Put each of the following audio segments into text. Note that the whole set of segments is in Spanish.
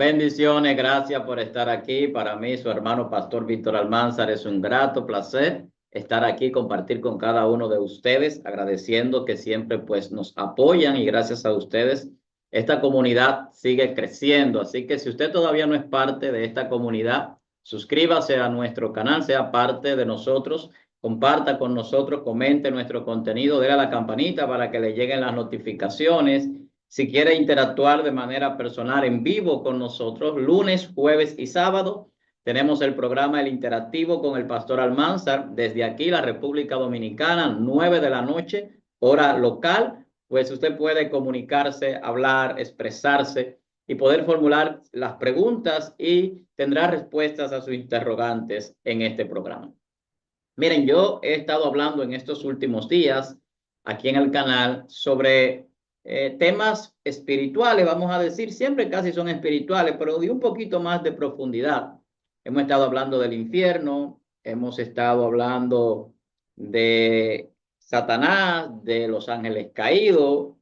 Bendiciones, gracias por estar aquí. Para mí, su hermano Pastor Víctor Almanzar, es un grato placer estar aquí, compartir con cada uno de ustedes, agradeciendo que siempre pues nos apoyan y gracias a ustedes esta comunidad sigue creciendo. Así que si usted todavía no es parte de esta comunidad, suscríbase a nuestro canal, sea parte de nosotros, comparta con nosotros, comente nuestro contenido, déle a la campanita para que le lleguen las notificaciones. Si quiere interactuar de manera personal en vivo con nosotros, lunes, jueves y sábado, tenemos el programa El Interactivo con el Pastor Almanzar desde aquí, la República Dominicana, 9 de la noche, hora local. Pues usted puede comunicarse, hablar, expresarse y poder formular las preguntas y tendrá respuestas a sus interrogantes en este programa. Miren, yo he estado hablando en estos últimos días aquí en el canal sobre temas espirituales, vamos a decir, siempre casi son espirituales, pero de un poquito más de profundidad. Hemos estado hablando del infierno, hemos estado hablando de Satanás, de los ángeles caídos.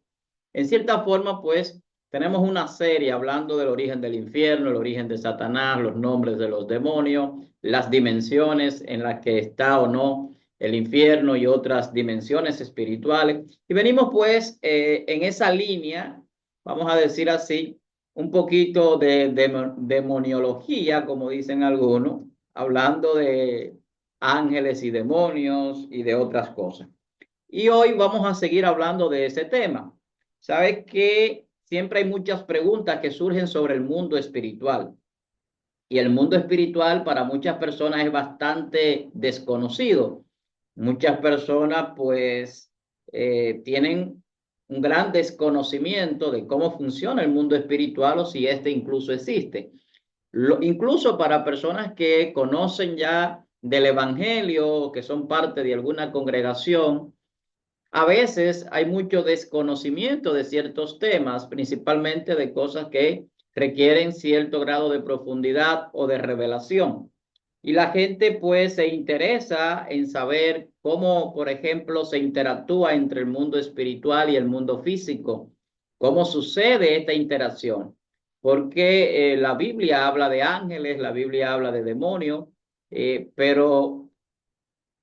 En cierta forma, pues, tenemos una serie hablando del origen del infierno, el origen de Satanás, los nombres de los demonios, las dimensiones en las que está o no el infierno y otras dimensiones espirituales. Y venimos pues en esa línea, vamos a decir así, un poquito de demoniología, como dicen algunos, hablando de ángeles y demonios y de otras cosas. Y hoy vamos a seguir hablando de ese tema. Sabes que siempre hay muchas preguntas que surgen sobre el mundo espiritual. Y el mundo espiritual para muchas personas es bastante desconocido. Muchas personas pues tienen un gran desconocimiento de cómo funciona el mundo espiritual o si éste incluso existe. Incluso para personas que conocen ya del evangelio, que son parte de alguna congregación, a veces hay mucho desconocimiento de ciertos temas, principalmente de cosas que requieren cierto grado de profundidad o de revelación. Y la gente pues se interesa en saber cómo, por ejemplo, se interactúa entre el mundo espiritual y el mundo físico, cómo sucede esta interacción. Porque la Biblia habla de ángeles, la Biblia habla de demonios, pero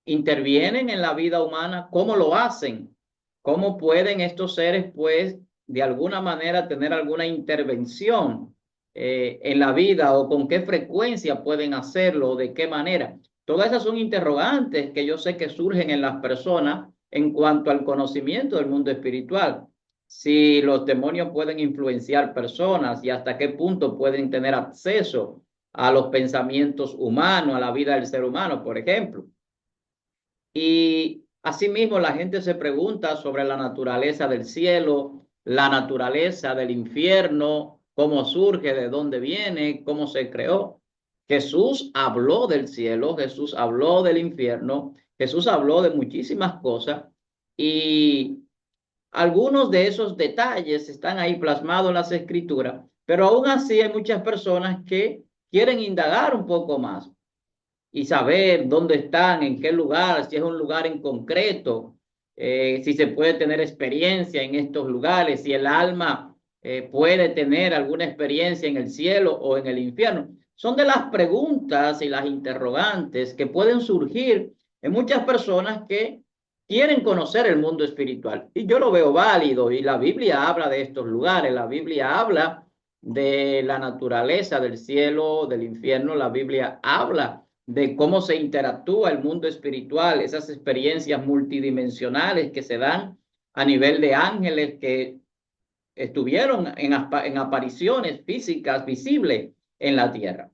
intervienen en la vida humana, ¿cómo lo hacen? ¿Cómo pueden estos seres, pues, de alguna manera tener alguna intervención en la vida o con qué frecuencia pueden hacerlo o de qué manera? Todas esas son interrogantes que yo sé que surgen en las personas en cuanto al conocimiento del mundo espiritual. Si los demonios pueden influenciar personas y hasta qué punto pueden tener acceso a los pensamientos humanos, a la vida del ser humano, por ejemplo. Y asimismo la gente se pregunta sobre la naturaleza del cielo, la naturaleza del infierno, cómo surge, de dónde viene, cómo se creó. Jesús habló del cielo, Jesús habló del infierno, Jesús habló de muchísimas cosas y algunos de esos detalles están ahí plasmados en las escrituras, pero aún así hay muchas personas que quieren indagar un poco más y saber dónde están, en qué lugar, si es un lugar en concreto, si se puede tener experiencia en estos lugares, si el alma puede tener alguna experiencia en el cielo o en el infierno. Son de las preguntas y las interrogantes que pueden surgir en muchas personas que quieren conocer el mundo espiritual. Y yo lo veo válido y la Biblia habla de estos lugares, la Biblia habla de la naturaleza del cielo, del infierno, la Biblia habla de cómo se interactúa el mundo espiritual, esas experiencias multidimensionales que se dan a nivel de ángeles que estuvieron en apariciones físicas visibles en la tierra.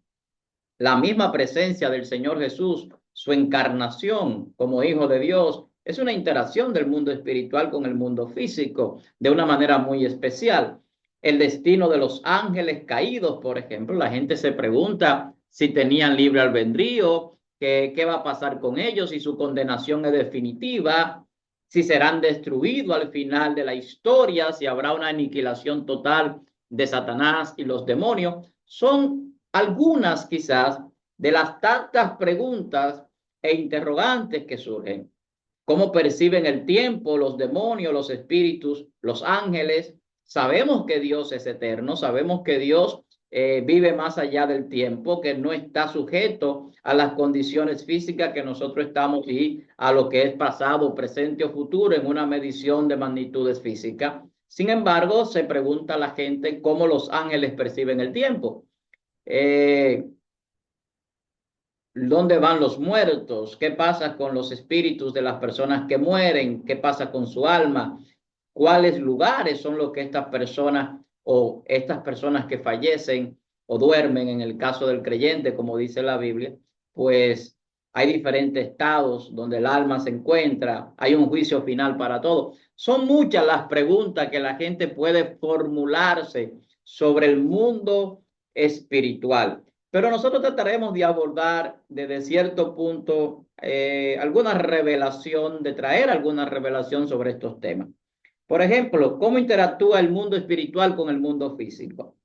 La misma presencia del Señor Jesús, su encarnación como Hijo de Dios, es una interacción del mundo espiritual con el mundo físico de una manera muy especial. El destino de los ángeles caídos, por ejemplo, la gente se pregunta si tenían libre albedrío, qué va a pasar con ellos, si su condenación es definitiva, si serán destruidos al final de la historia, si habrá una aniquilación total de Satanás y los demonios. Son algunas quizás de las tantas preguntas e interrogantes que surgen. ¿Cómo perciben el tiempo los demonios, los espíritus, los ángeles? Sabemos que Dios es eterno, sabemos que Dios vive más allá del tiempo, que no está sujeto a las condiciones físicas que nosotros estamos y a lo que es pasado, presente o futuro en una medición de magnitudes físicas. Sin embargo, se pregunta a la gente cómo los ángeles perciben el tiempo. ¿Dónde van los muertos? ¿Qué pasa con los espíritus de las personas que mueren? ¿Qué pasa con su alma? ¿Cuáles lugares son los que estas personas que fallecen o duermen, en el caso del creyente, como dice la Biblia? Pues hay diferentes estados donde el alma se encuentra, hay un juicio final para todo. Son muchas las preguntas que la gente puede formularse sobre el mundo espiritual. Pero nosotros trataremos de abordar desde cierto punto alguna revelación, de traer alguna revelación sobre estos temas. Por ejemplo, ¿cómo interactúa el mundo espiritual con el mundo físico? O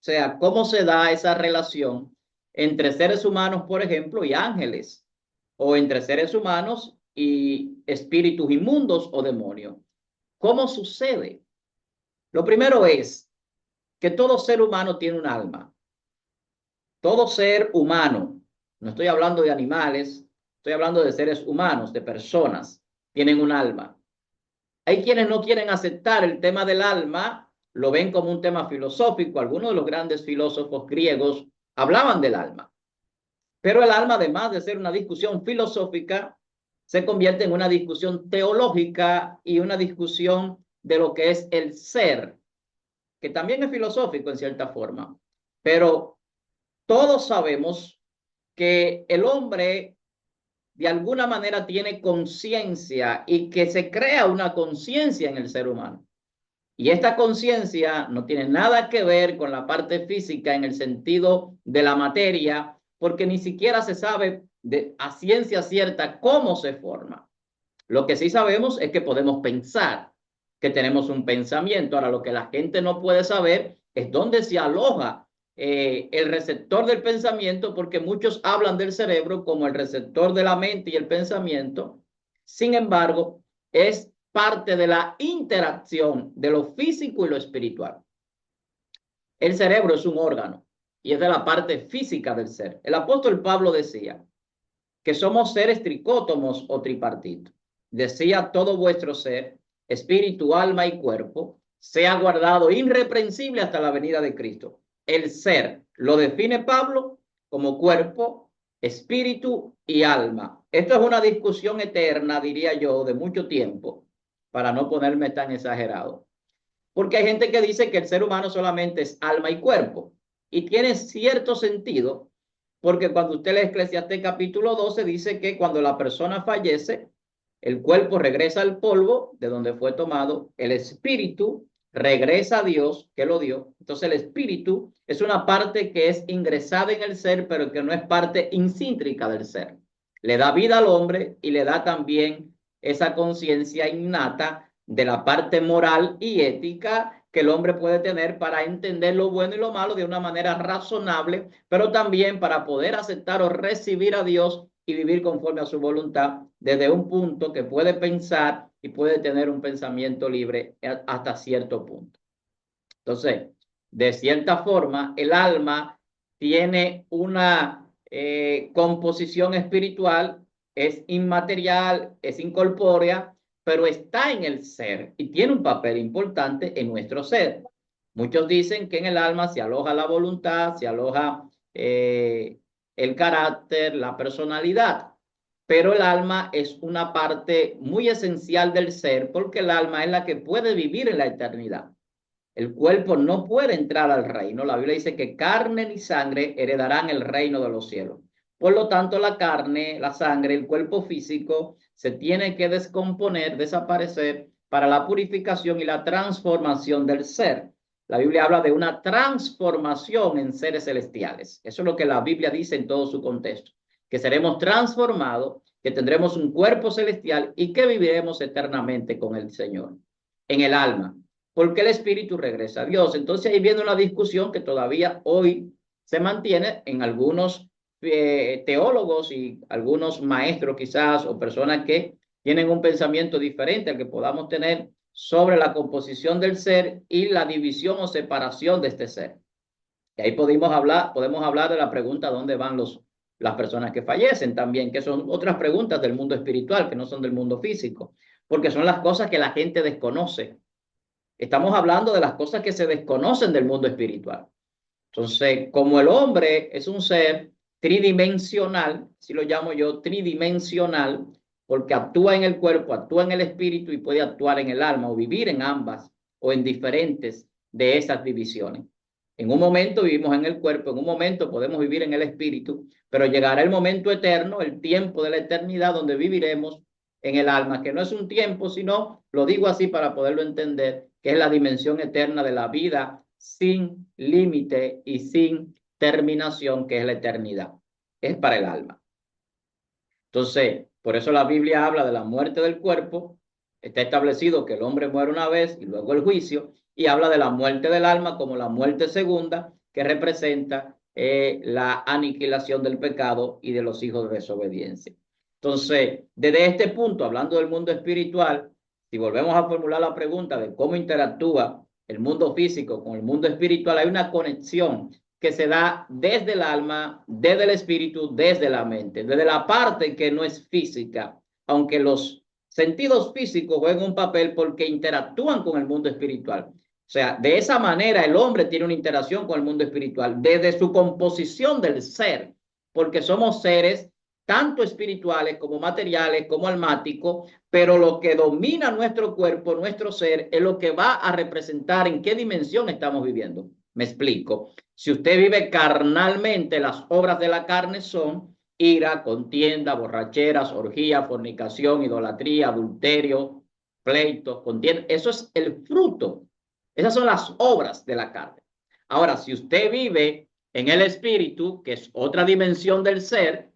sea, ¿cómo se da esa relación entre seres humanos, por ejemplo, y ángeles? O entre seres humanos y espíritus inmundos o demonios. ¿Cómo sucede? Lo primero es que todo ser humano tiene un alma. Todo ser humano, no estoy hablando de animales, estoy hablando de seres humanos, de personas, tienen un alma. Hay quienes no quieren aceptar el tema del alma, lo ven como un tema filosófico. Algunos de los grandes filósofos griegos hablaban del alma. Pero el alma, además de ser una discusión filosófica, se convierte en una discusión teológica y una discusión de lo que es el ser, que también es filosófico en cierta forma. Pero todos sabemos que el hombre de alguna manera tiene conciencia y que se crea una conciencia en el ser humano. Y esta conciencia no tiene nada que ver con la parte física en el sentido de la materia, porque ni siquiera se sabe a ciencia cierta cómo se forma. Lo que sí sabemos es que podemos pensar, que tenemos un pensamiento. Ahora, lo que la gente no puede saber es dónde se aloja el receptor del pensamiento, porque muchos hablan del cerebro como el receptor de la mente y el pensamiento. Sin embargo, es parte de la interacción de lo físico y lo espiritual. El cerebro es un órgano y es de la parte física del ser. El apóstol Pablo decía que somos seres tricótomos o tripartitos. Decía: todo vuestro ser, espíritu, alma y cuerpo, sea guardado irreprensible hasta la venida de Cristo. El ser lo define Pablo como cuerpo, espíritu y alma. Esto es una discusión eterna, diría yo, de mucho tiempo, para no ponerme tan exagerado. Porque hay gente que dice que el ser humano solamente es alma y cuerpo. Y tiene cierto sentido, porque cuando usted lee Eclesiastés capítulo 12, dice que cuando la persona fallece, el cuerpo regresa al polvo de donde fue tomado, el espíritu regresa a Dios que lo dio. Entonces el espíritu es una parte que es ingresada en el ser, pero que no es parte intrínseca del ser. Le da vida al hombre y le da también esa conciencia innata de la parte moral y ética que el hombre puede tener para entender lo bueno y lo malo de una manera razonable, pero también para poder aceptar o recibir a Dios y vivir conforme a su voluntad desde un punto que puede pensar y puede tener un pensamiento libre hasta cierto punto. Entonces, de cierta forma, el alma tiene una composición espiritual, es inmaterial, es incorpórea, pero está en el ser y tiene un papel importante en nuestro ser. Muchos dicen que en el alma se aloja la voluntad, se aloja el carácter, la personalidad, pero el alma es una parte muy esencial del ser, porque el alma es la que puede vivir en la eternidad. El cuerpo no puede entrar al reino. La Biblia dice que carne ni sangre heredarán el reino de los cielos. Por lo tanto, la carne, la sangre, el cuerpo físico se tiene que descomponer, desaparecer para la purificación y la transformación del ser. La Biblia habla de una transformación en seres celestiales. Eso es lo que la Biblia dice en todo su contexto, que seremos transformados, que tendremos un cuerpo celestial y que viviremos eternamente con el Señor en el alma, porque el espíritu regresa a Dios. Entonces ahí viene una discusión que todavía hoy se mantiene en algunos teólogos y algunos maestros quizás, o personas que tienen un pensamiento diferente al que podamos tener sobre la composición del ser y la división o separación de este ser. Y ahí podemos hablar de la pregunta ¿dónde van las personas que fallecen también? Que son otras preguntas del mundo espiritual, que no son del mundo físico, porque son las cosas que la gente desconoce. Estamos hablando de las cosas que se desconocen del mundo espiritual. Entonces, como el hombre es un ser tridimensional, si lo llamo yo tridimensional, porque actúa en el cuerpo, actúa en el espíritu y puede actuar en el alma o vivir en ambas o en diferentes de esas divisiones. En un momento vivimos en el cuerpo, en un momento podemos vivir en el espíritu, pero llegará el momento eterno, el tiempo de la eternidad, donde viviremos en el alma, que no es un tiempo, sino, lo digo así para poderlo entender, que es la dimensión eterna de la vida sin límite y sin terminación, que es la eternidad. Es para el alma. Entonces, por eso la Biblia habla de la muerte del cuerpo. Está establecido que el hombre muere una vez y luego el juicio, y habla de la muerte del alma como la muerte segunda, que representa la aniquilación del pecado y de los hijos de desobediencia. Entonces, desde este punto, hablando del mundo espiritual, si volvemos a formular la pregunta de cómo interactúa el mundo físico con el mundo espiritual, hay una conexión que se da desde el alma, desde el espíritu, desde la mente, desde la parte que no es física, aunque los sentidos físicos juegan un papel porque interactúan con el mundo espiritual. O sea, de esa manera el hombre tiene una interacción con el mundo espiritual desde su composición del ser, porque somos seres tanto espirituales como materiales, como almáticos, pero lo que domina nuestro cuerpo, nuestro ser, es lo que va a representar en qué dimensión estamos viviendo. Me explico. Si usted vive carnalmente, las obras de la carne son ira, contienda, borracheras, orgía, fornicación, idolatría, adulterio, pleitos, contienda. Eso es el fruto. Esas son las obras de la carne. Ahora, si usted vive en el espíritu, que es otra dimensión del ser,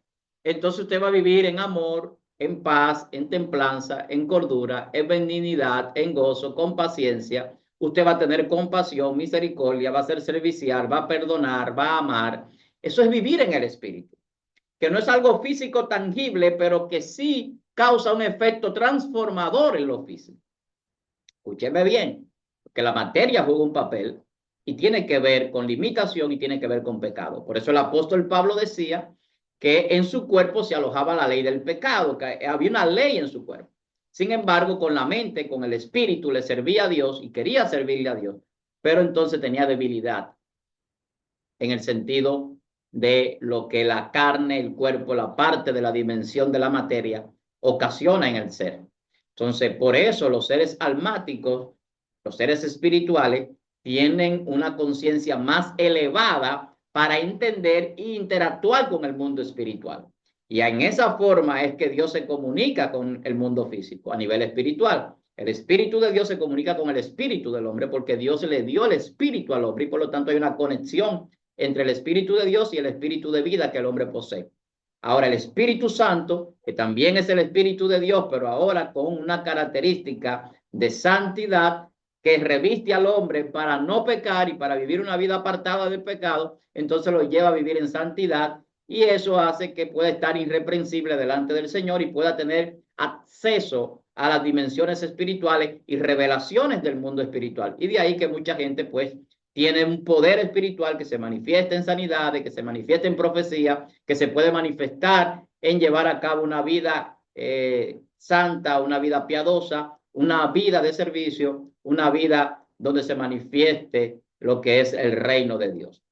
entonces usted va a vivir en amor, en paz, en templanza, en cordura, en benignidad, en gozo, con paciencia. Usted va a tener compasión, misericordia, va a ser servicial, va a perdonar, va a amar. Eso es vivir en el espíritu, que no es algo físico tangible, pero que sí causa un efecto transformador en lo físico. Escúcheme bien, que la materia juega un papel y tiene que ver con limitación y tiene que ver con pecado. Por eso el apóstol Pablo decía que en su cuerpo se alojaba la ley del pecado, que había una ley en su cuerpo. Sin embargo, con la mente, con el espíritu, le servía a Dios y quería servirle a Dios, pero entonces tenía debilidad en el sentido de lo que la carne, el cuerpo, la parte de la dimensión de la materia ocasiona en el ser. Entonces, por eso los seres almáticos, los seres espirituales, tienen una conciencia más elevada para entender e interactuar con el mundo espiritual. Y en esa forma es que Dios se comunica con el mundo físico a nivel espiritual. El espíritu de Dios se comunica con el espíritu del hombre porque Dios le dio el espíritu al hombre y por lo tanto hay una conexión entre el espíritu de Dios y el espíritu de vida que el hombre posee. Ahora el Espíritu Santo, que también es el Espíritu de Dios, pero ahora con una característica de santidad que reviste al hombre para no pecar y para vivir una vida apartada del pecado, entonces lo lleva a vivir en santidad y eso hace que pueda estar irreprensible delante del Señor y pueda tener acceso a las dimensiones espirituales y revelaciones del mundo espiritual. Y de ahí que mucha gente pues tiene un poder espiritual que se manifiesta en sanidades, que se manifiesta en profecía, que se puede manifestar en llevar a cabo una vida santa, una vida piadosa, una vida de servicio, una vida donde se manifieste lo que es el reino de Dios.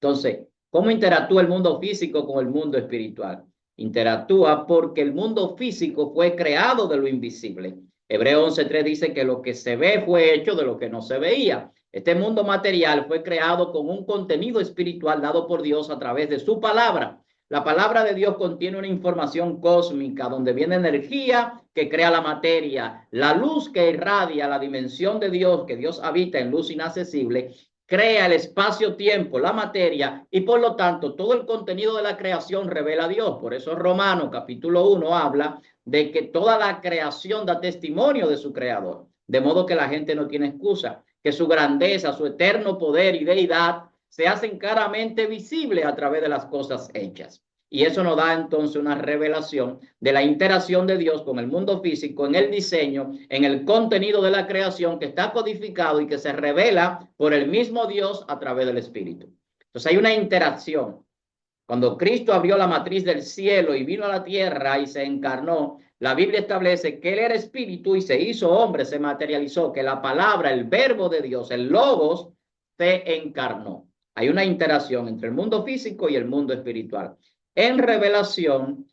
Entonces, ¿cómo interactúa el mundo físico con el mundo espiritual? Interactúa porque el mundo físico fue creado de lo invisible. Hebreo 11:3 dice que lo que se ve fue hecho de lo que no se veía. Este mundo material fue creado con un contenido espiritual dado por Dios a través de su palabra. La palabra de Dios contiene una información cósmica donde viene energía que crea la materia, la luz que irradia la dimensión de Dios, que Dios habita en luz inaccesible, crea el espacio-tiempo, la materia, y por lo tanto todo el contenido de la creación revela a Dios. Por eso Romanos capítulo 1 habla de que toda la creación da testimonio de su creador, de modo que la gente no tiene excusa, que su grandeza, su eterno poder y deidad se hacen claramente visibles a través de las cosas hechas. Y eso nos da entonces una revelación de la interacción de Dios con el mundo físico, en el diseño, en el contenido de la creación que está codificado y que se revela por el mismo Dios a través del Espíritu. Entonces hay una interacción. Cuando Cristo abrió la matriz del cielo y vino a la tierra y se encarnó, la Biblia establece que Él era espíritu y se hizo hombre, se materializó, que la palabra, el verbo de Dios, el logos, se encarnó. Hay una interacción entre el mundo físico y el mundo espiritual. En revelación,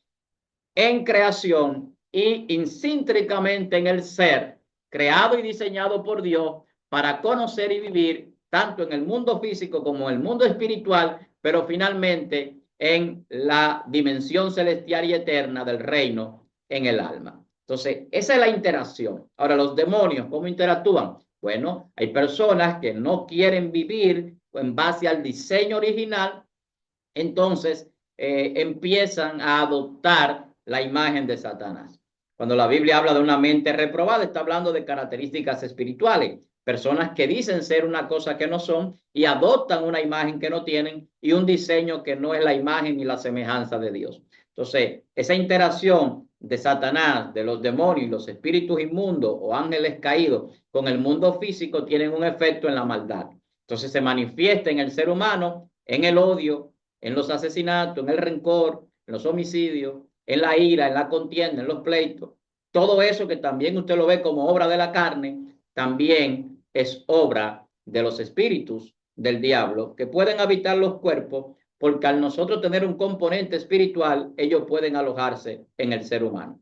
en creación y insíntritamente en el ser, creado y diseñado por Dios para conocer y vivir tanto en el mundo físico como en el mundo espiritual, pero finalmente en la dimensión celestial y eterna del reino en el alma. Entonces, esa es la interacción. Ahora, los demonios, ¿cómo interactúan? Bueno, hay personas que no quieren vivir en base al diseño original, entonces empiezan a adoptar la imagen de Satanás. Cuando la Biblia habla de una mente reprobada, está hablando de características espirituales. Personas que dicen ser una cosa que no son y adoptan una imagen que no tienen y un diseño que no es la imagen ni la semejanza de Dios. Entonces, esa interacción de Satanás, de los demonios y los espíritus inmundos o ángeles caídos con el mundo físico tienen un efecto en la maldad. Entonces se manifiesta en el ser humano, en el odio, en los asesinatos, en el rencor, en los homicidios, en la ira, en la contienda, en los pleitos. Todo eso que también usted lo ve como obra de la carne, también es obra de los espíritus del diablo que pueden habitar los cuerpos, porque al nosotros tener un componente espiritual, ellos pueden alojarse en el ser humano.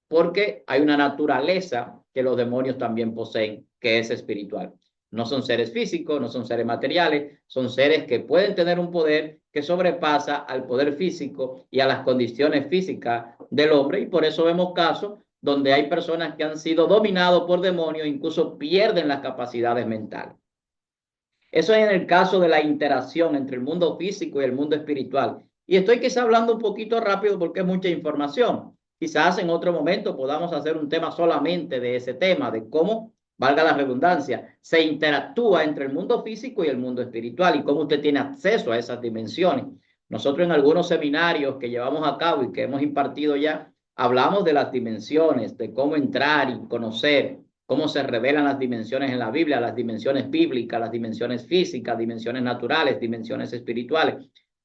Porque hay una naturaleza que los demonios también poseen, que es espiritual. No son seres físicos, no son seres materiales, son seres que pueden tener un poder que sobrepasa al poder físico y a las condiciones físicas del hombre. Y por eso vemos casos donde hay personas que han sido dominados por demonios, incluso pierden las capacidades mentales. Eso es en el caso de la interacción entre el mundo físico y el mundo espiritual. Y estoy quizá hablando un poquito rápido porque es mucha información. Quizás en otro momento podamos hacer un tema solamente de ese tema, de cómo, valga la redundancia, se interactúa entre el mundo físico y el mundo espiritual y cómo usted tiene acceso a esas dimensiones. Nosotros en algunos seminarios que llevamos a cabo y que hemos impartido ya, hablamos de las dimensiones, de cómo entrar y conocer cómo se revelan las dimensiones en la Biblia, las dimensiones bíblicas, las dimensiones físicas, dimensiones naturales, dimensiones espirituales.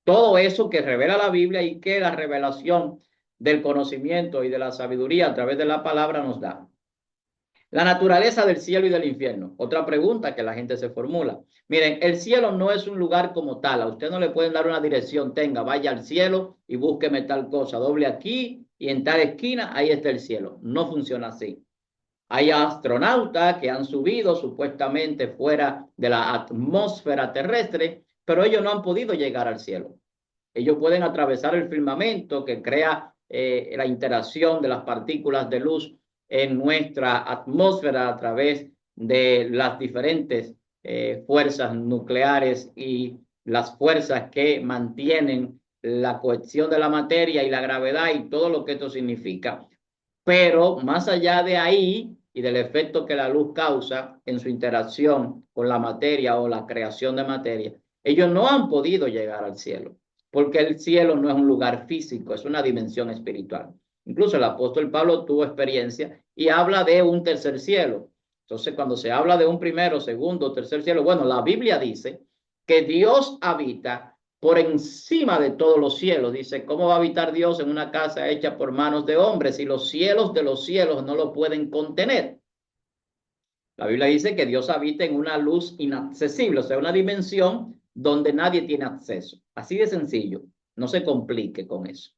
Todo eso que revela la Biblia y que la revelación del conocimiento y de la sabiduría a través de la palabra nos da. La naturaleza del cielo y del infierno. Otra pregunta que la gente se formula. Miren, el cielo no es un lugar como tal. A usted no le pueden dar una dirección. Tenga, vaya al cielo y búsqueme tal cosa. Doble aquí y en tal esquina, ahí está el cielo. No funciona así. Hay astronautas que han subido supuestamente fuera de la atmósfera terrestre, pero ellos no han podido llegar al cielo. Ellos pueden atravesar el firmamento que crea la interacción de las partículas de luz en nuestra atmósfera a través de las diferentes fuerzas nucleares y las fuerzas que mantienen la cohesión de la materia y la gravedad y todo lo que esto significa. Pero más allá de ahí y del efecto que la luz causa en su interacción con la materia o la creación de materia, ellos no han podido llegar al cielo, porque el cielo no es un lugar físico, es una dimensión espiritual. Incluso el apóstol Pablo tuvo experiencia y habla de un tercer cielo. Entonces, cuando se habla de un primero, segundo, tercer cielo, bueno, la Biblia dice que Dios habita por encima de todos los cielos. Dice, ¿cómo va a habitar Dios en una casa hecha por manos de hombres si los cielos de los cielos no lo pueden contener? La Biblia dice que Dios habita en una luz inaccesible, o sea, una dimensión donde nadie tiene acceso. Así de sencillo, no se complique con eso.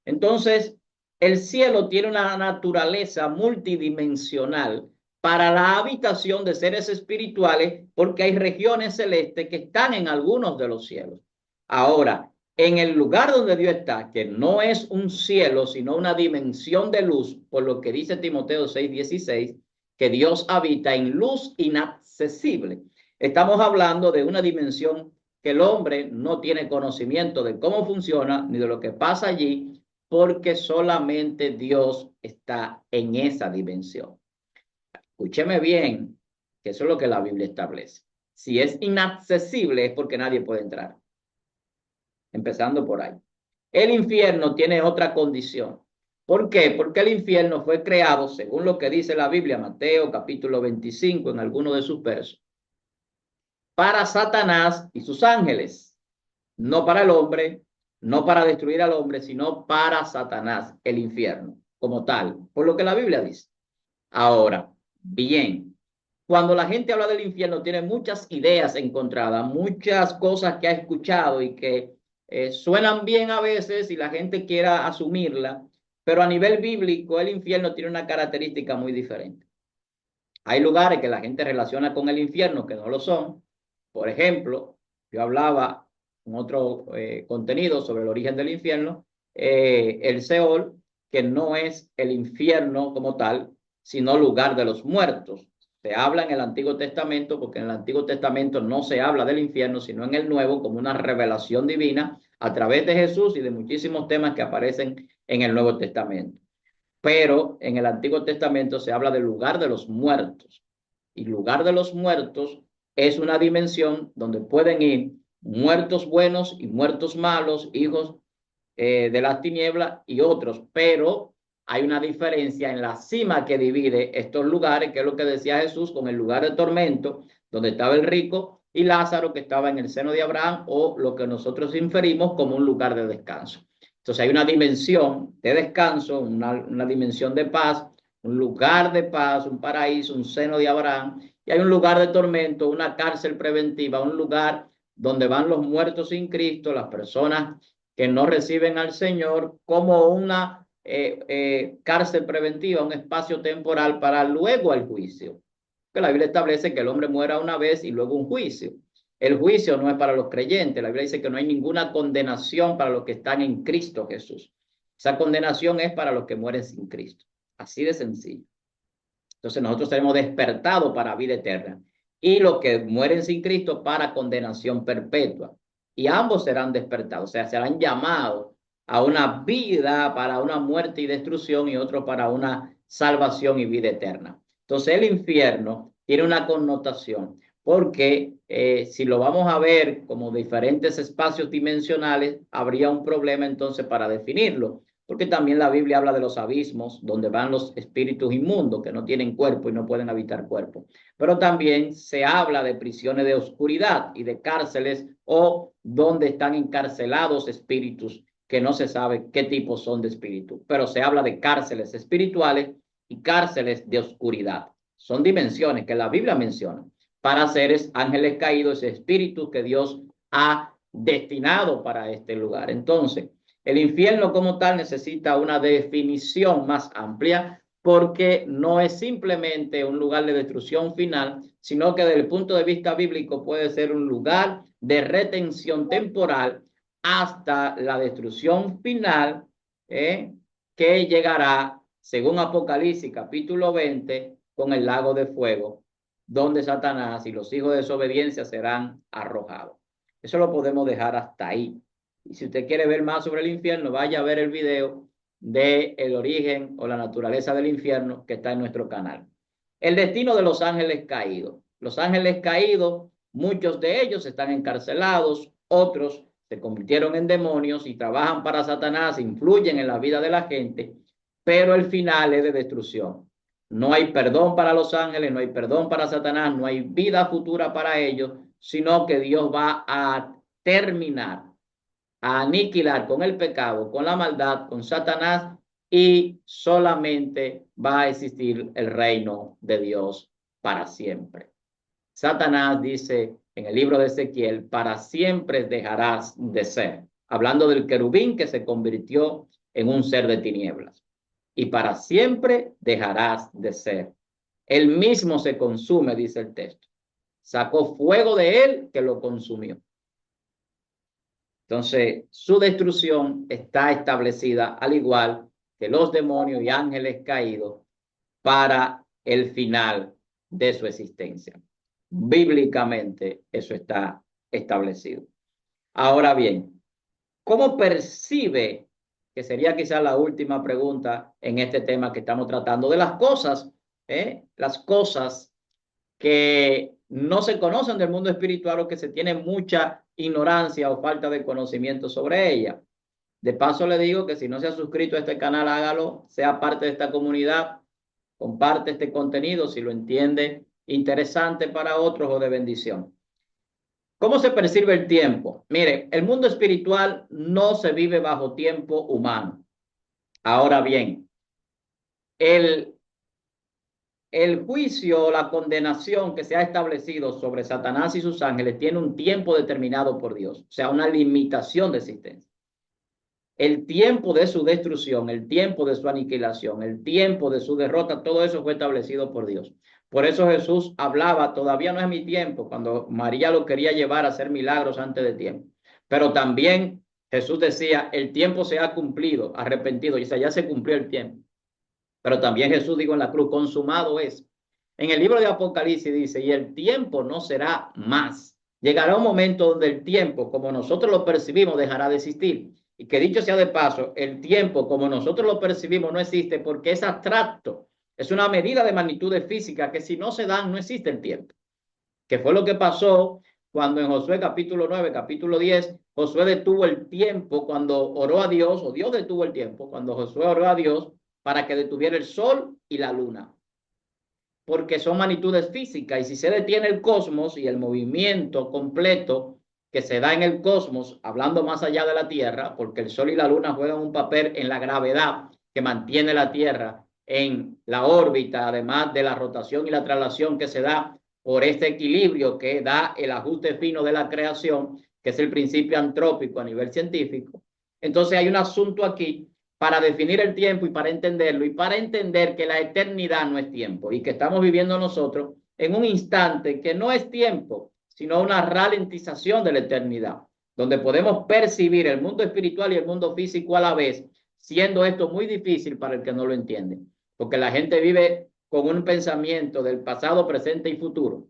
Entonces, el cielo tiene una naturaleza multidimensional para la habitación de seres espirituales porque hay regiones celestes que están en algunos de los cielos. Ahora, en el lugar donde Dios está, que no es un cielo, sino una dimensión de luz, por lo que dice Timoteo 6:16, que Dios habita en luz inaccesible. Estamos hablando de una dimensión que el hombre no tiene conocimiento de cómo funciona ni de lo que pasa allí, porque solamente Dios está en esa dimensión. Escúcheme bien, que eso es lo que la Biblia establece. Si es inaccesible es porque nadie puede entrar. Empezando por ahí. El infierno tiene otra condición. ¿Por qué? Porque el infierno fue creado, según lo que dice la Biblia, Mateo capítulo 25, en alguno de sus versos, para Satanás y sus ángeles, no para el hombre, no para destruir al hombre, sino para Satanás, el infierno, como tal, por lo que la Biblia dice. Ahora, bien, cuando la gente habla del infierno, tiene muchas ideas encontradas, muchas cosas que ha escuchado y que suenan bien a veces y la gente quiera asumirla, pero a nivel bíblico el infierno tiene una característica muy diferente. Hay lugares que la gente relaciona con el infierno que no lo son. Por ejemplo, yo hablaba en otro contenido sobre el origen del infierno, el Seol, que no es el infierno como tal, sino lugar de los muertos. Se habla en el Antiguo Testamento, porque en el Antiguo Testamento no se habla del infierno, sino en el Nuevo, como una revelación divina a través de Jesús y de muchísimos temas que aparecen en el Nuevo Testamento. Pero en el Antiguo Testamento se habla del lugar de los muertos. Y lugar de los muertos es una dimensión donde pueden ir muertos buenos y muertos malos, hijos de las tinieblas y otros, pero hay una diferencia en la cima que divide estos lugares, que es lo que decía Jesús, con el lugar de tormento, donde estaba el rico, y Lázaro, que estaba en el seno de Abraham, o lo que nosotros inferimos como un lugar de descanso. Entonces hay una dimensión de descanso, una dimensión de paz, un lugar de paz, un paraíso, un seno de Abraham, y hay un lugar de tormento, una cárcel preventiva, un lugar donde van los muertos sin Cristo, las personas que no reciben al Señor, como una cárcel preventiva, un espacio temporal para luego el juicio. Que la Biblia establece que el hombre muera una vez y luego un juicio. El juicio no es para los creyentes. La Biblia dice que no hay ninguna condenación para los que están en Cristo Jesús. Esa condenación es para los que mueren sin Cristo. Así de sencillo. Entonces nosotros seremos despertados para vida eterna y los que mueren sin Cristo para condenación perpetua. Y ambos serán despertados, o sea, serán llamados a una vida para una muerte y destrucción y otro para una salvación y vida eterna. Entonces el infierno tiene una connotación porque si lo vamos a ver como diferentes espacios dimensionales, habría un problema entonces para definirlo porque también la Biblia habla de los abismos, donde van los espíritus inmundos que no tienen cuerpo y no pueden habitar cuerpo. Pero también se habla de prisiones de oscuridad y de cárceles o donde están encarcelados espíritus que no se sabe qué tipo son de espíritu. Pero se habla de cárceles espirituales y cárceles de oscuridad. Son dimensiones que la Biblia menciona para seres ángeles caídos, espíritus que Dios ha destinado para este lugar. Entonces, el infierno como tal necesita una definición más amplia porque no es simplemente un lugar de destrucción final, sino que desde el punto de vista bíblico puede ser un lugar de retención temporal hasta la destrucción final que llegará, según Apocalipsis capítulo 20, con el lago de fuego, donde Satanás y los hijos de desobediencia serán arrojados. Eso lo podemos dejar hasta ahí. Y si usted quiere ver más sobre el infierno, vaya a ver el video de el origen o la naturaleza del infierno que está en nuestro canal. El destino de los ángeles caídos. Los ángeles caídos, muchos de ellos están encarcelados, otros se convirtieron en demonios y trabajan para Satanás, influyen en la vida de la gente, pero el final es de destrucción. No hay perdón para los ángeles, no hay perdón para Satanás, no hay vida futura para ellos, sino que Dios va a terminar, a aniquilar con el pecado, con la maldad, con Satanás, y solamente va a existir el reino de Dios para siempre. Satanás dice en el libro de Ezequiel, para siempre dejarás de ser, hablando del querubín que se convirtió en un ser de tinieblas, y para siempre dejarás de ser. Él mismo se consume, dice el texto. Sacó fuego de él que lo consumió. Entonces, su destrucción está establecida al igual que los demonios y ángeles caídos para el final de su existencia. Bíblicamente eso está establecido. Ahora bien, ¿cómo percibe, que sería quizás la última pregunta en este tema que estamos tratando, de las cosas que no se conocen del mundo espiritual o que se tiene mucha ignorancia o falta de conocimiento sobre ella? De paso le digo que si no se ha suscrito a este canal, hágalo, sea parte de esta comunidad, comparte este contenido si lo entiende interesante para otros o de bendición. ¿Cómo se percibe el tiempo? Mire, el mundo espiritual no se vive bajo tiempo humano. Ahora bien, el, el juicio, la condenación que se ha establecido sobre Satanás y sus ángeles tiene un tiempo determinado por Dios, o sea, una limitación de existencia. El tiempo de su destrucción, el tiempo de su aniquilación, el tiempo de su derrota, todo eso fue establecido por Dios. Por eso Jesús hablaba, todavía no es mi tiempo, cuando María lo quería llevar a hacer milagros antes de tiempo. Pero también Jesús decía, el tiempo se ha cumplido, arrepentido, y ya se cumplió el tiempo. Pero también Jesús dijo en la cruz, consumado es. En el libro de Apocalipsis dice, y el tiempo no será más. Llegará un momento donde el tiempo, como nosotros lo percibimos, dejará de existir. Y que dicho sea de paso, el tiempo, como nosotros lo percibimos, no existe porque es abstracto. Es una medida de magnitudes físicas que si no se dan, no existe el tiempo. Que fue lo que pasó cuando en Josué capítulo 9, capítulo 10, Josué detuvo el tiempo cuando oró a Dios, o Dios detuvo el tiempo, cuando Josué oró a Dios para que detuviera el sol y la luna. Porque son magnitudes físicas y si se detiene el cosmos y el movimiento completo que se da en el cosmos, hablando más allá de la Tierra, porque el sol y la luna juegan un papel en la gravedad que mantiene la Tierra en la órbita, además de la rotación y la traslación que se da por este equilibrio que da el ajuste fino de la creación, que es el principio antrópico a nivel científico. Entonces hay un asunto aquí para definir el tiempo y para entenderlo y para entender que la eternidad no es tiempo y que estamos viviendo nosotros en un instante que no es tiempo, sino una ralentización de la eternidad, donde podemos percibir el mundo espiritual y el mundo físico a la vez, siendo esto muy difícil para el que no lo entiende, porque la gente vive con un pensamiento del pasado, presente y futuro,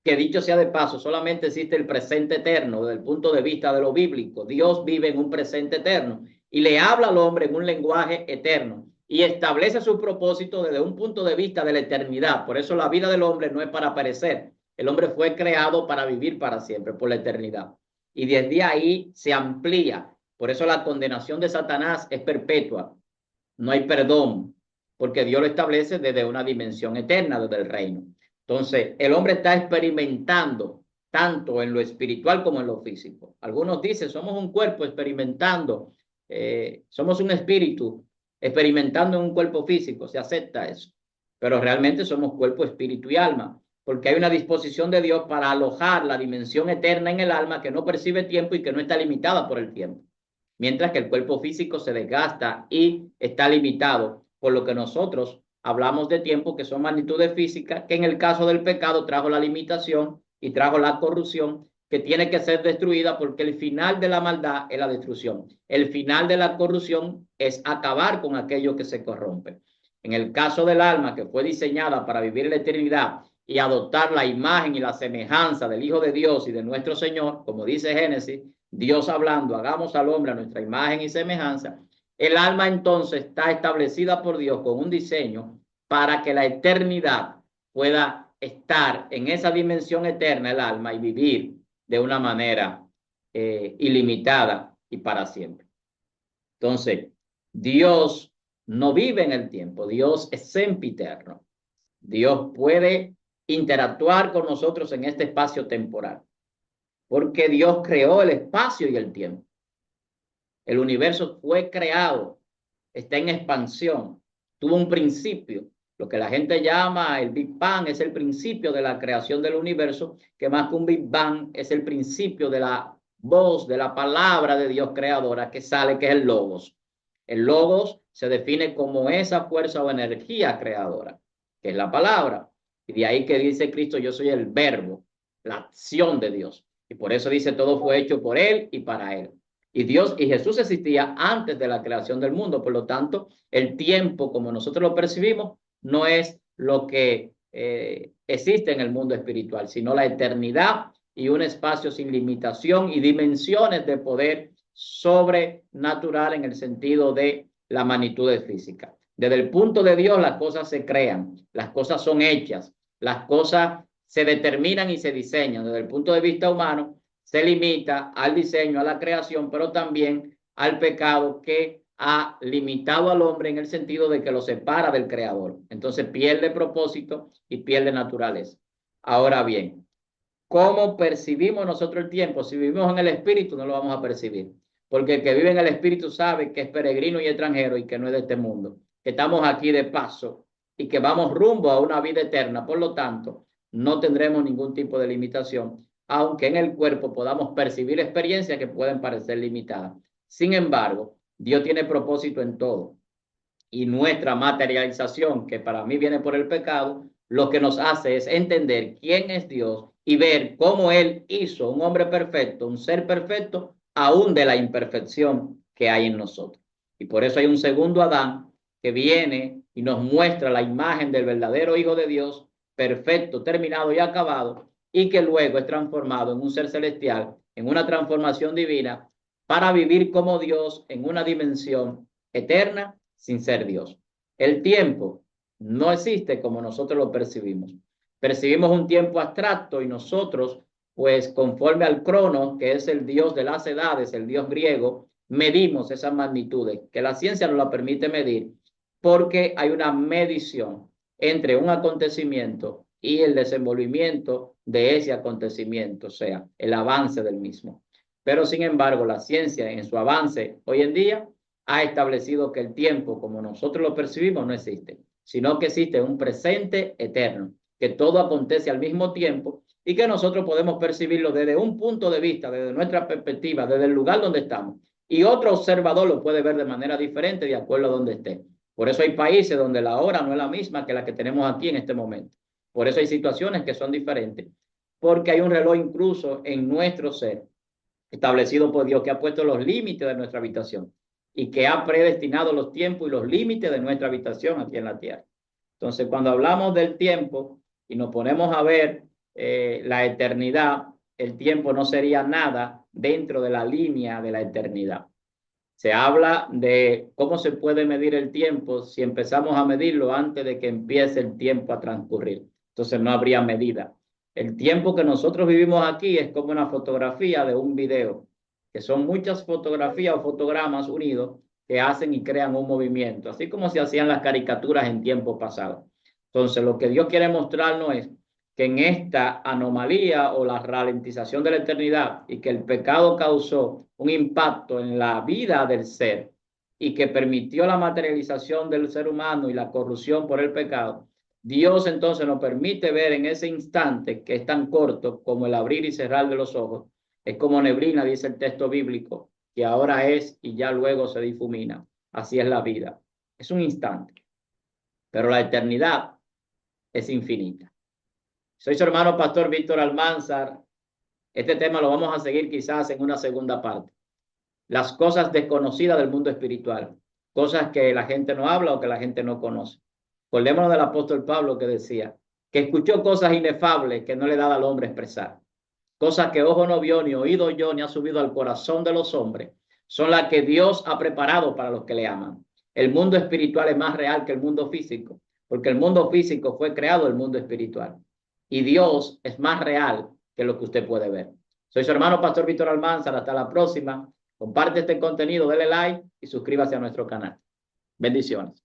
que dicho sea de paso, solamente existe el presente eterno desde el punto de vista de lo bíblico. Dios vive en un presente eterno y le habla al hombre en un lenguaje eterno y establece su propósito desde un punto de vista de la eternidad. Por eso la vida del hombre no es para perecer. El hombre fue creado para vivir para siempre, por la eternidad. Y desde ahí se amplía. Por eso la condenación de Satanás es perpetua. No hay perdón, porque Dios lo establece desde una dimensión eterna, desde el reino. Entonces, el hombre está experimentando tanto en lo espiritual como en lo físico. Algunos dicen, somos un cuerpo experimentando, somos un espíritu experimentando en un cuerpo físico, se acepta eso. Pero realmente somos cuerpo, espíritu y alma, porque hay una disposición de Dios para alojar la dimensión eterna en el alma que no percibe tiempo y que no está limitada por el tiempo. Mientras que el cuerpo físico se desgasta y está limitado, por lo que nosotros hablamos de tiempo que son magnitudes físicas, que en el caso del pecado trajo la limitación y trajo la corrupción, que tiene que ser destruida porque el final de la maldad es la destrucción. El final de la corrupción es acabar con aquello que se corrompe. En el caso del alma, que fue diseñada para vivir la eternidad y adoptar la imagen y la semejanza del Hijo de Dios y de nuestro Señor, como dice Génesis, Dios hablando, hagamos al hombre a nuestra imagen y semejanza. El alma entonces está establecida por Dios con un diseño para que la eternidad pueda estar en esa dimensión eterna, el alma, y vivir de una manera ilimitada y para siempre. Entonces, Dios no vive en el tiempo, Dios es sempiterno. Dios puede interactuar con nosotros en este espacio temporal, porque Dios creó el espacio y el tiempo. El universo fue creado, está en expansión, tuvo un principio. Lo que la gente llama el Big Bang es el principio de la creación del universo, que más que un Big Bang es el principio de la voz, de la palabra de Dios creadora que sale, que es el Logos. El Logos se define como esa fuerza o energía creadora, que es la palabra. Y de ahí que dice Cristo, yo soy el verbo, la acción de Dios. Y por eso dice, todo fue hecho por Él y para Él. Y Dios y Jesús existía antes de la creación del mundo. Por lo tanto, el tiempo, como nosotros lo percibimos, no es lo que existe en el mundo espiritual, sino la eternidad y un espacio sin limitación y dimensiones de poder sobrenatural en el sentido de la magnitud física. Desde el punto de Dios, las cosas se crean, las cosas son hechas, las cosas se determinan y se diseñan. Desde el punto de vista humano, se limita al diseño, a la creación, pero también al pecado que ha limitado al hombre en el sentido de que lo separa del Creador. Entonces pierde propósito y pierde naturaleza. Ahora bien, ¿cómo percibimos nosotros el tiempo? Si vivimos en el Espíritu, no lo vamos a percibir. Porque el que vive en el Espíritu sabe que es peregrino y extranjero y que no es de este mundo. Que estamos aquí de paso y que vamos rumbo a una vida eterna. Por lo tanto, no tendremos ningún tipo de limitación, aunque en el cuerpo podamos percibir experiencias que pueden parecer limitadas. Sin embargo, Dios tiene propósito en todo. Y nuestra materialización, que para mí viene por el pecado, lo que nos hace es entender quién es Dios y ver cómo Él hizo un hombre perfecto, un ser perfecto, aún de la imperfección que hay en nosotros. Y por eso hay un segundo Adán que viene y nos muestra la imagen del verdadero Hijo de Dios, perfecto, terminado y acabado, y que luego es transformado en un ser celestial, en una transformación divina, para vivir como Dios en una dimensión eterna sin ser Dios. El tiempo no existe como nosotros lo percibimos. Percibimos un tiempo abstracto y nosotros, pues conforme al crono, que es el dios de las edades, el dios griego, medimos esas magnitudes, que la ciencia no la permite medir, porque hay una medición entre un acontecimiento y el desenvolvimiento de ese acontecimiento, o sea, el avance del mismo. Pero sin embargo, la ciencia en su avance hoy en día ha establecido que el tiempo, como nosotros lo percibimos, no existe, sino que existe un presente eterno, que todo acontece al mismo tiempo y que nosotros podemos percibirlo desde un punto de vista, desde nuestra perspectiva, desde el lugar donde estamos. Y otro observador lo puede ver de manera diferente de acuerdo a donde esté. Por eso hay países donde la hora no es la misma que la que tenemos aquí en este momento. Por eso hay situaciones que son diferentes, porque hay un reloj incluso en nuestro ser, establecido por Dios, que ha puesto los límites de nuestra habitación y que ha predestinado los tiempos y los límites de nuestra habitación aquí en la tierra. Entonces, cuando hablamos del tiempo y nos ponemos a ver la eternidad, el tiempo no sería nada dentro de la línea de la eternidad. Se habla de cómo se puede medir el tiempo si empezamos a medirlo antes de que empiece el tiempo a transcurrir. Entonces no habría medida. El tiempo que nosotros vivimos aquí es como una fotografía de un video, que son muchas fotografías o fotogramas unidos que hacen y crean un movimiento, así como se hacían las caricaturas en tiempo pasado. Entonces lo que Dios quiere mostrarnos es que en esta anomalía o la ralentización de la eternidad y que el pecado causó un impacto en la vida del ser y que permitió la materialización del ser humano y la corrupción por el pecado, Dios entonces nos permite ver en ese instante que es tan corto como el abrir y cerrar de los ojos. Es como neblina, dice el texto bíblico, que ahora es y ya luego se difumina. Así es la vida. Es un instante, pero la eternidad es infinita. Soy su hermano pastor Víctor Almanzar. Este tema lo vamos a seguir quizás en una segunda parte. Las cosas desconocidas del mundo espiritual, cosas que la gente no habla o que la gente no conoce. Acordémonos del apóstol Pablo que decía que escuchó cosas inefables que no le daba al hombre expresar. Cosas que ojo no vio, ni oído yo, ni ha subido al corazón de los hombres, son las que Dios ha preparado para los que le aman. El mundo espiritual es más real que el mundo físico, porque el mundo físico fue creado del mundo espiritual. Y Dios es más real que lo que usted puede ver. Soy su hermano pastor Víctor Almanzar. Hasta la próxima. Comparte este contenido, dele like y suscríbase a nuestro canal. Bendiciones.